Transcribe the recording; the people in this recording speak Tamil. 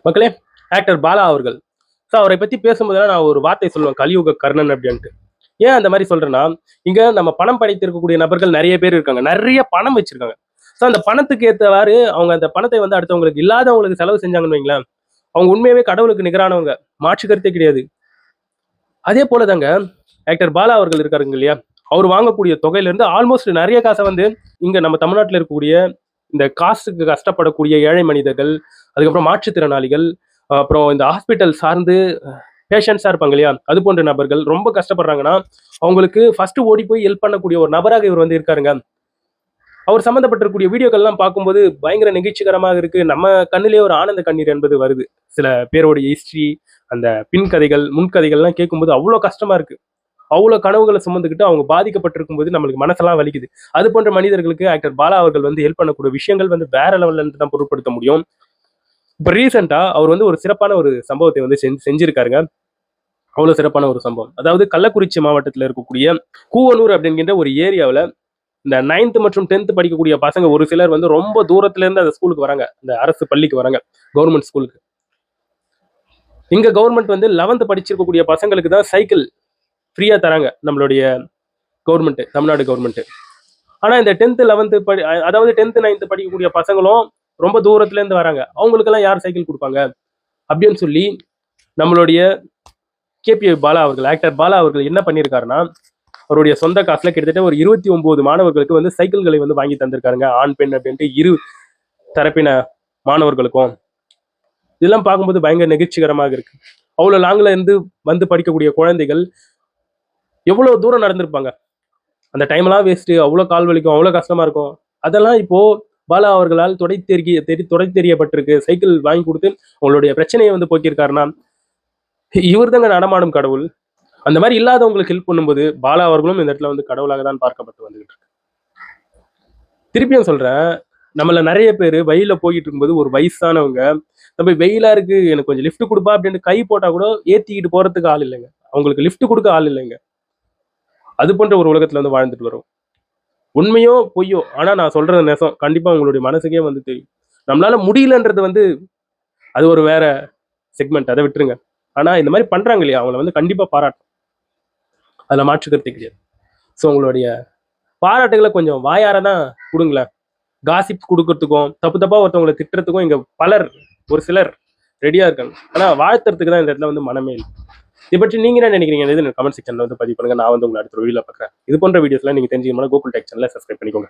மக்களே, ஆக்டர் பாலா அவர்கள். ஸோ அவரை பத்தி பேசும்போதெல்லாம் நான் ஒரு வார்த்தை சொல்லுவேன், கலியுக கர்ணன் அப்படின்ட்டு. ஏன் அந்த மாதிரி சொல்றேன்னா, இங்க நம்ம பணம் படைத்திருக்கக்கூடிய நபர்கள் நிறைய பேர் இருக்காங்க. நிறைய பணம் வச்சிருக்காங்க. ஸோ அந்த பணத்துக்கு ஏற்றவாறு அவங்க அந்த பணத்தை வந்து அடுத்தவங்களுக்கு இல்லாதவங்களுக்கு செலவு செஞ்சாங்கன்னு வைங்களேன், அவங்க உண்மையாவே கடவுளுக்கு நிகரானவங்க. மாற்று கருத்தே கிடையாது. அதே போல தாங்க ஆக்டர் பாலா அவர்கள் இருக்காருங்க இல்லையா, அவர் வாங்கக்கூடிய தொகையிலிருந்து ஆல்மோஸ்ட் நிறைய காசை வந்து இங்க நம்ம தமிழ்நாட்டில் இருக்கக்கூடிய இந்த காசுக்கு கஷ்டப்படக்கூடிய ஏழை மனிதர்கள், அதுக்கப்புறம் மாற்றுத்திறனாளிகள், அப்புறம் இந்த ஹாஸ்பிட்டல் சார்ந்து பேஷண்ட்ஸா இருப்பாங்க இல்லையா, அது போன்ற நபர்கள் ரொம்ப கஷ்டப்படுறாங்கன்னா அவங்களுக்கு ஃபர்ஸ்ட் ஓடி போய் ஹெல்ப் பண்ணக்கூடிய ஒரு நபராக இவர் வந்து இருக்காருங்க. அவர் சம்பந்தப்பட்டிருக்கக்கூடிய வீடியோக்கள்லாம் பார்க்கும்போது பயங்கர நிகழ்ச்சிகரமாக இருக்கு. நம்ம கண்ணிலேயே ஒரு ஆனந்த கண்ணீர் என்பது வருது. சில பேருடைய ஹிஸ்டரி, அந்த பின் கதைகள், முன்கதைகள்லாம் கேட்கும்போது அவ்வளோ கஷ்டமா இருக்கு. அவ்வளோ கனவுகளை சுமந்துக்கிட்டு அவங்க பாதிக்கப்பட்டிருக்கும் போது நம்மளுக்கு மனசெல்லாம் வலிக்குது. அது போன்ற மனிதர்களுக்கு ஆக்டர் பாலா அவர்கள் வந்து ஹெல்ப் பண்ணக்கூடிய விஷயங்கள் வந்து வேற லெவல்ல இருந்து தான் பொருட்படுத்த முடியும். இப்போ ரீசெண்டா அவர் வந்து ஒரு சிறப்பான ஒரு சம்பவத்தை வந்து செஞ்சிருக்காருங்க. அவ்வளோ சிறப்பான ஒரு சம்பவம். அதாவது கள்ளக்குறிச்சி மாவட்டத்தில் இருக்கக்கூடிய கூவனூர் அப்படிங்கிற ஒரு ஏரியாவில் இந்த 9th மற்றும் 10th படிக்கக்கூடிய பசங்க ஒரு சிலர் வந்து ரொம்ப தூரத்துல இருந்து அந்த ஸ்கூலுக்கு வராங்க. இந்த அரசு பள்ளிக்கு வராங்க, கவர்மெண்ட் ஸ்கூலுக்கு. இங்க கவர்மெண்ட் வந்து 11th படிச்சிருக்கக்கூடிய பசங்களுக்கு தான் சைக்கிள் ஃப்ரீயா தராங்க, நம்மளுடைய கவர்மெண்ட், தமிழ்நாடு கவர்மெண்ட். ஆனா இந்த 10th 11th அதாவது 10th 9th படிக்கக்கூடிய பசங்களும் ரொம்ப தூரத்துல இருந்து வராங்க. அவங்களுக்கெல்லாம் யார் சைக்கிள் கொடுப்பாங்க அப்படின்னு சொல்லி நம்மளுடைய கேபி பாலா அவர்கள், ஆக்டர் பாலா அவர்கள் என்ன பண்ணியிருக்காருன்னா, அவருடைய சொந்த காசுல கிட்டத்தட்ட ஒரு 29 மாணவர்களுக்கு வந்து சைக்கிள்களை வந்து வாங்கி தந்திருக்காருங்க. ஆண் பெண் அப்படின்ட்டு இரு தரப்பின மாணவர்களுக்கும். இதெல்லாம் பார்க்கும்போது பயங்கர நெகிழ்ச்சிகரமாக இருக்கு. அவ்வளவு லாங்ல இருந்து வந்து படிக்கக்கூடிய குழந்தைகள் எவ்வளவு தூரம் நடந்திருப்பாங்க. அந்த டைம்லாம் வேஸ்ட், அவ்வளோ கால் வலிக்கும், அவ்வளோ கஷ்டமா இருக்கும். அதெல்லாம் இப்போ பாலா அவர்களால் தொடை தெரியப்பட்டிருக்கு. சைக்கிள் வாங்கி கொடுத்து உங்களுடைய பிரச்சனையை வந்து போக்கியிருக்காருன்னா இவர் தாங்க நடமாடும் கடவுள். அந்த மாதிரி இல்லாதவங்களுக்கு ஹெல்ப் பண்ணும்போது பாலா அவர்களும் இந்த இடத்துல வந்து கடவுளாக தான் பார்க்கப்பட்டு வந்துகிட்டு இருக்கு. திருப்பியும் சொல்றேன், நம்மள நிறைய பேர் வெயில போயிட்டு இருக்கும்போது ஒரு வயசானவங்க நம்ம வெயிலா இருக்கு எனக்கு கொஞ்சம் லிஃப்ட் கொடுப்பா அப்படின்னு கை போட்டா கூட ஏத்திக்கிட்டு போறதுக்கு ஆள் இல்லைங்க. அவங்களுக்கு லிஃப்ட் கொடுக்க ஆள் இல்லைங்க. அது போன்ற ஒரு உலகத்துல வந்து வாழ்ந்துட்டு வரும். உண்மையோ பொய்யோ, ஆனா நான் சொல்றது நெசம். கண்டிப்பா உங்களுடைய மனசுக்கே வந்து தெரியும். நம்மளால முடியலன்றது வந்து அது ஒரு வேற செக்மெண்ட், அதை விட்டுருங்க. ஆனா இந்த மாதிரி பண்றாங்க இல்லையா, அவங்கள வந்து கண்டிப்பா பாராட்டும். அதுல மாற்றுக்கிறதே கிடையாது. ஸோ உங்களுடைய பாராட்டுகளை கொஞ்சம் வாயார தான் கொடுங்களேன். காசிப் கொடுக்கறதுக்கும் தப்பு தப்பா ஒருத்தவங்களை திட்டுறதுக்கும் இங்க பலர், ஒரு சிலர் ரெடியா இருக்காங்க. ஆனா வாழ்த்துறதுக்கு தான் இந்த இடத்துல வந்து மனமே இல்லை. இதை பற்றி நீங்க என்ன நினைக்கிறீங்க? கமெண்ட் செக்ஷன்ல வந்து பதிவு பண்ணுங்க. நான் வந்து உங்களை அடுத்த வீடியோல பார்க்குறேன். இது போன்ற வீடியோஸ்லாம் நீங்க தெரிஞ்சுக்கணும்னா கூகுள் டெக் சேனலை சப்ஸ்கிரைப் பண்ணிக்கோங்க.